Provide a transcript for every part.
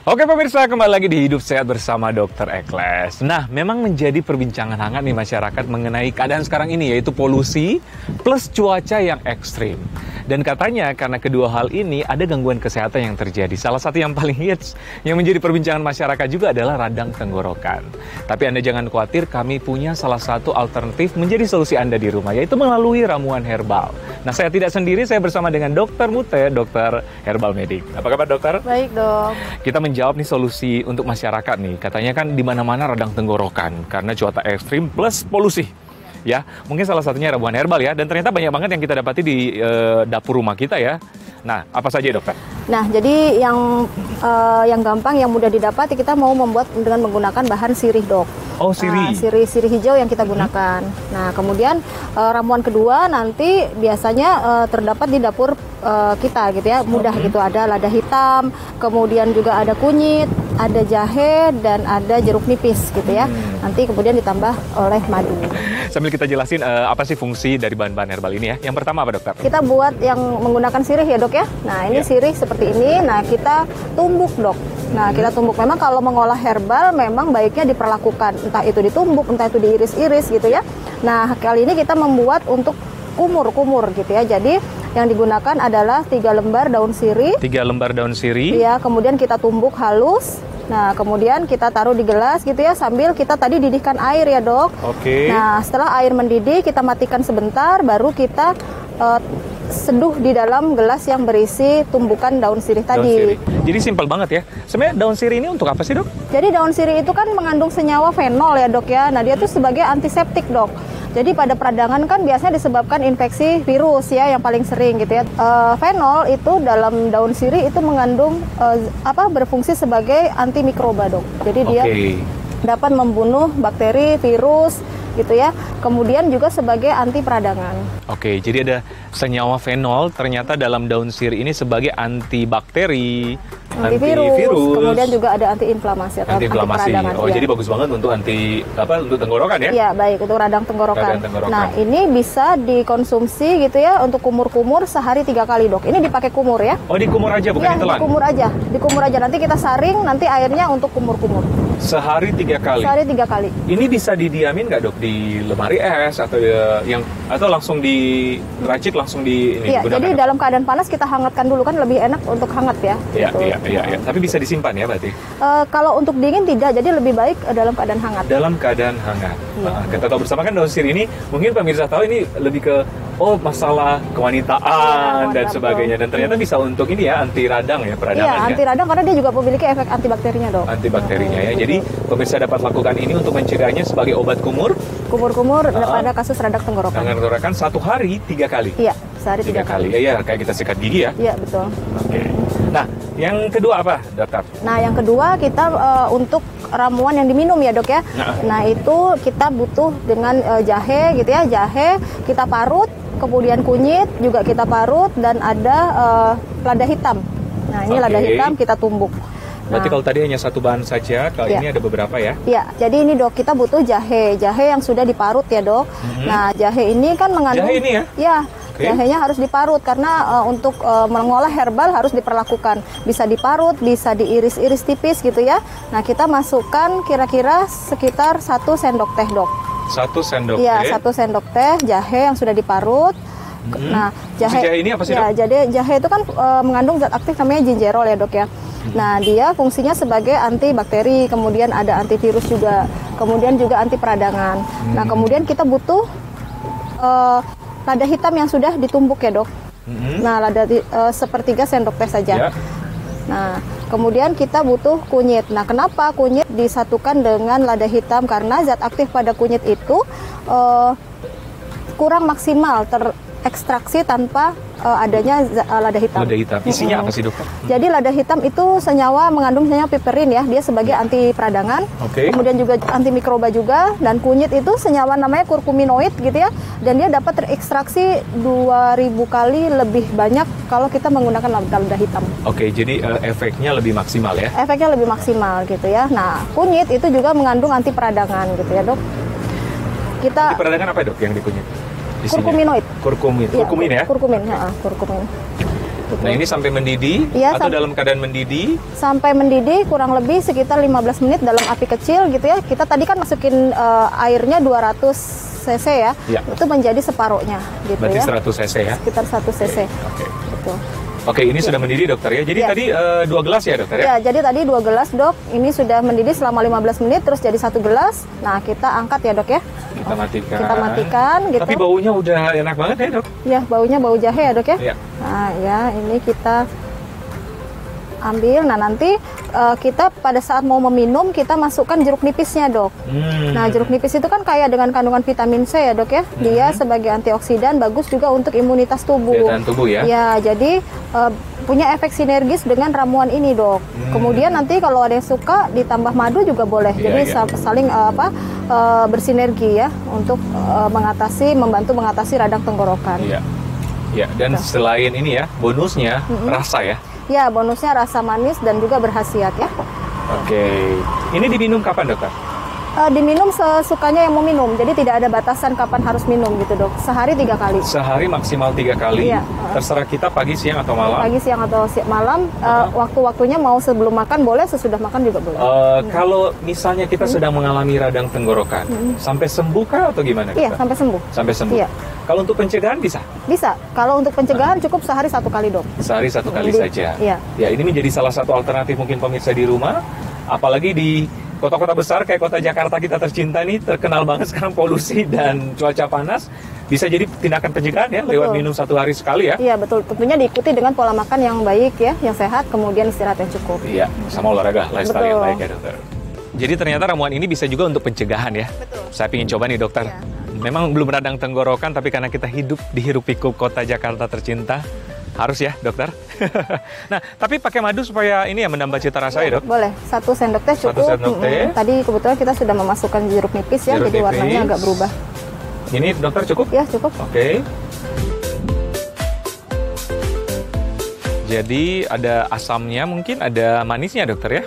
Oke pemirsa, kembali lagi di Hidup Sehat bersama Dr. Ekles. Nah, memang menjadi perbincangan hangat nih masyarakat mengenai keadaan sekarang ini, yaitu polusi plus cuaca yang ekstrim. Dan katanya karena kedua hal ini ada gangguan kesehatan yang terjadi. Salah satu yang paling hits yang menjadi perbincangan masyarakat juga adalah radang tenggorokan. Tapi Anda jangan khawatir, kami punya salah satu alternatif menjadi solusi Anda di rumah, yaitu melalui ramuan herbal. Nah, saya tidak sendiri, saya bersama dengan Dr. Mute, dokter herbal medik. Apa kabar dokter? Baik dok. Kita menjawab nih solusi untuk masyarakat nih. Katanya kan di mana-mana radang tenggorokan karena cuaca ekstrim plus polusi. Ya, mungkin salah satunya ramuan herbal ya. Dan ternyata banyak banget yang kita dapati di dapur rumah kita ya. Nah, apa saja dokter? Nah, jadi yang gampang, yang mudah didapat, kita mau membuat dengan menggunakan bahan sirih dok. Oh, sirih. Sirih hijau yang kita gunakan. Nah, kemudian ramuan kedua nanti biasanya terdapat di dapur kita gitu ya, mudah gitu. Ada lada hitam, kemudian juga ada kunyit, ada jahe, dan ada jeruk nipis gitu ya. Nanti kemudian ditambah oleh madu. Sambil kita jelasin apa sih fungsi dari bahan-bahan herbal ini ya. Yang pertama apa dokter? Kita buat yang menggunakan sirih ya dok ya. Nah ini sirih seperti ini. Nah kita tumbuk dok. Nah kita tumbuk. Memang kalau mengolah herbal memang baiknya diperlakukan. Entah itu ditumbuk, entah itu diiris-iris gitu ya. Nah kali ini kita membuat untuk kumur gitu ya. Jadi yang digunakan adalah 3 lembar daun sirih. 3 lembar daun sirih. Iya, kemudian kita tumbuk halus. Nah, kemudian kita taruh di gelas gitu ya, sambil kita tadi didihkan air ya dok. Oke. Nah, setelah air mendidih, kita matikan sebentar, baru kita seduh di dalam gelas yang berisi tumbukan daun sirih tadi. Daun sirih. Jadi simpel banget ya. Sebenarnya daun sirih ini untuk apa sih dok? Jadi daun sirih itu kan mengandung senyawa fenol ya dok ya. Nah, dia tuh sebagai antiseptik dok. Jadi pada peradangan kan biasanya disebabkan infeksi virus ya yang paling sering gitu ya. Fenol itu dalam daun sirih itu mengandung berfungsi sebagai antimikroba dok. Jadi dia dapat membunuh bakteri, virus gitu ya. Kemudian juga sebagai anti peradangan. Oke, jadi ada senyawa fenol ternyata dalam daun sirih ini sebagai antibakteri, antivirus, kemudian juga ada antiinflamasi atau anti-inflamasi. Peradangan. Oh, jadi bagus banget untuk untuk tenggorokan ya? Iya, baik, untuk radang tenggorokan. Nah, ini bisa dikonsumsi gitu ya untuk kumur-kumur sehari 3 kali, Dok. Ini dipakai kumur ya. Oh, dikumur aja bukan ditelan? Iya, dikumur aja. Nanti kita saring, nanti airnya untuk kumur-kumur. Sehari 3 kali? Sehari 3 kali. Ini bisa didiamin nggak, Dok? Di lemari es atau langsung diracik langsung Iya, jadi dalam keadaan panas kita hangatkan dulu, kan lebih enak untuk hangat ya. Iya, gitu. Iya. Tapi bisa disimpan ya berarti? Kalau untuk dingin tidak, jadi lebih baik dalam keadaan hangat. Dalam keadaan hangat. Iya. Kita tahu bersama kan daun sirih ini, mungkin pemirsa tahu ini lebih ke masalah kewanitaan dan sebagainya. Dan ternyata bisa untuk ini ya, anti radang ya, peradangan ya. Iya, anti radang karena dia juga memiliki efek antibakterinya dok. Antibakterinya ya. Jadi pemirsa dapat lakukan ini untuk mencegahnya sebagai obat kumur pada kasus radang tenggorokan. Radang tenggorokan 1 hari 3 kali. Iya, sehari 3 kali. Ya, kayak kita sikat gigi ya. Iya, betul. Oke. Nah, yang kedua apa, dokter? Nah, yang kedua kita untuk ramuan yang diminum ya, Dok ya. Nah, itu kita butuh dengan jahe gitu ya. Jahe kita parut, kemudian kunyit juga kita parut, dan ada lada hitam. Nah, ini lada hitam kita tumbuk. Berarti kalau tadi hanya satu bahan saja, kali ini ada beberapa ya? Iya, jadi ini dok, kita butuh jahe yang sudah diparut ya dok. Nah, jahe ini kan mengandung... Jahe ini ya? Iya, jahenya harus diparut karena untuk mengolah herbal harus diperlakukan. Bisa diparut, bisa diiris-iris tipis gitu ya. Nah, kita masukkan kira-kira sekitar 1 sendok teh dok. 1 sendok teh? Iya, 1 sendok teh jahe yang sudah diparut. Nah, jahe ini apa sih dok? Jadi jahe itu kan mengandung zat aktif namanya gingerol ya dok ya. Nah, dia fungsinya sebagai antibakteri, kemudian ada antivirus juga, kemudian juga anti peradangan. Nah, kemudian kita butuh lada hitam yang sudah ditumbuk ya dok. Nah, lada sepertiga sendok teh saja. Nah, kemudian kita butuh kunyit. Nah, kenapa kunyit disatukan dengan lada hitam? Karena zat aktif pada kunyit itu kurang maksimal terekstraksi tanpa adanya lada hitam. Lada hitam. Isinya apa sih dokter? Jadi lada hitam itu mengandung senyawa piperin ya. Dia sebagai anti peradangan. Kemudian juga anti mikroba juga. Dan kunyit itu senyawa namanya kurkuminoid gitu ya. Dan dia dapat terekstraksi 2000 kali lebih banyak kalau kita menggunakan lada hitam. Oke, jadi efeknya lebih maksimal ya? Efeknya lebih maksimal gitu ya. Nah, kunyit itu juga mengandung anti peradangan gitu ya dok. Anti peradangan apa dok yang di kunyit? Kurkuminoid. Kurkumin ya? Kurkumin. Gitu. Nah, ini sampai mendidih Iya, atau dalam keadaan mendidih? Sampai mendidih kurang lebih sekitar 15 menit dalam api kecil gitu ya. Kita tadi kan masukin airnya 200 cc ya. Itu menjadi separuhnya gitu. Berarti ya. 100 cc ya? Sekitar 1 cc. Oke. Gitu. Oke, ini sudah mendidih dokter ya. Jadi tadi 2 gelas ya dokter ya? Ya, jadi tadi 2 gelas dok. Ini sudah mendidih selama 15 menit terus jadi 1 gelas. Nah, kita angkat ya dok ya. Kita matikan. Kita matikan gitu. Tapi baunya udah enak banget ya dok? Ya, baunya bau jahe ya dok ya. Iya. Nah, ya ini kita ambil. Nah, nanti kita pada saat mau meminum kita masukkan jeruk nipisnya dok. Nah, jeruk nipis itu kan kaya dengan kandungan vitamin C ya dok ya. Dia sebagai antioksidan bagus juga untuk imunitas tubuh. Daya tahan tubuh ya? Ya, jadi punya efek sinergis dengan ramuan ini dok. Kemudian nanti kalau ada yang suka ditambah madu juga boleh. Jadi saling bersinergi ya untuk membantu mengatasi radang tenggorokan. Iya. Ya, dan selain ini ya, bonusnya rasa ya. Ya, bonusnya rasa manis dan juga berkhasiat ya. Oke. Ini diminum kapan dokter? Diminum sesukanya yang mau minum. Jadi tidak ada batasan kapan harus minum gitu dok. Sehari 3 kali. Sehari maksimal 3 kali. Iya. Terserah kita pagi, siang atau malam. Pagi, siang atau malam. Waktu-waktunya mau sebelum makan boleh, sesudah makan juga boleh. Kalau misalnya kita sedang mengalami radang tenggorokan, sampai sembuh kah atau gimana? Iya, dokter? sampai sembuh. Sampai sembuh. Iya. Kalau untuk pencegahan bisa? Bisa. Kalau untuk pencegahan cukup sehari 1 kali dok. Sehari 1 kali Jadi, saja. iya. Ya, ini menjadi salah satu alternatif mungkin pemirsa di rumah, apalagi di kota-kota besar kayak kota Jakarta kita tercinta nih, terkenal banget sekarang polusi dan cuaca panas. Bisa jadi tindakan pencegahan ya, lewat minum 1 hari sekali ya. Iya betul, tentunya diikuti dengan pola makan yang baik ya, yang sehat, kemudian istirahat yang cukup. Iya, sama olahraga, lifestyle yang Betul. baik ya dokter. Jadi ternyata ramuan ini bisa juga untuk pencegahan ya. Betul. Saya ingin coba nih dokter. Iya. Memang belum radang tenggorokan, tapi karena kita hidup di hiruk-pikuk kota Jakarta tercinta, harus ya dokter. Nah, tapi pakai madu supaya ini ya menambah cita rasa ya dok? Boleh, 1 sendok teh 1 cukup. sendok teh. Tadi kebetulan kita sudah memasukkan jeruk nipis ya, Jeruk jadi warnanya nipis. agak berubah. Ini dokter cukup? Ya cukup. Oke. Jadi ada asamnya mungkin, ada manisnya dokter ya?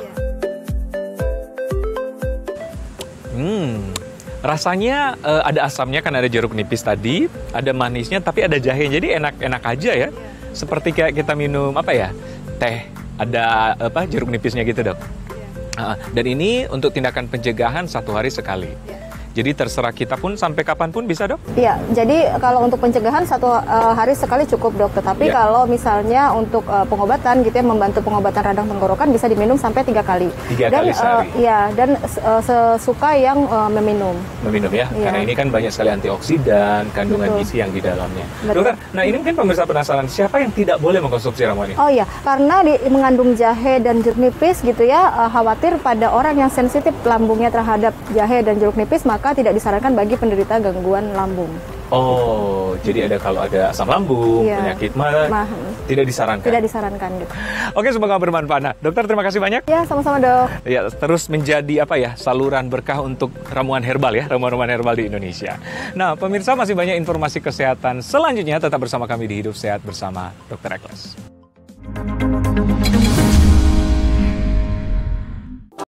Rasanya ada asamnya kan ada jeruk nipis tadi, ada manisnya tapi ada jahe. Jadi enak-enak aja ya. Seperti kayak kita minum apa ya? Teh, ada jeruk nipisnya gitu, Dok. Dan ini untuk tindakan pencegahan 1 hari sekali. Jadi terserah kita pun sampai kapan pun bisa dok? Iya, jadi kalau untuk pencegahan 1 hari sekali cukup dok. Tetapi kalau misalnya untuk pengobatan gitu ya, membantu pengobatan radang tenggorokan bisa diminum sampai 3 kali. 3 kali sehari? Iya, dan sesuka yang meminum. Meminum ya? Iya. Karena ini kan banyak sekali antioksidan, kandungan gizi yang di dalamnya. Betul. Dokter, nah ini mungkin pemirsa penasaran, siapa yang tidak boleh mengkonsumsi ramuan ini? Oh iya, karena mengandung jahe dan jeruk nipis gitu ya, khawatir pada orang yang sensitif lambungnya terhadap jahe dan jeruk nipis, maka tidak disarankan bagi penderita gangguan lambung. Oh, jadi kalau ada asam lambung, penyakit mah tidak disarankan. Tidak disarankan gitu. Oke, semoga bermanfaat. Nah, dokter terima kasih banyak. Ya, sama-sama dok. Ya, terus menjadi saluran berkah untuk ramuan herbal ya, ramuan-ramuan herbal di Indonesia. Nah, pemirsa masih banyak informasi kesehatan selanjutnya, tetap bersama kami di Hidup Sehat bersama Dr. Ekles.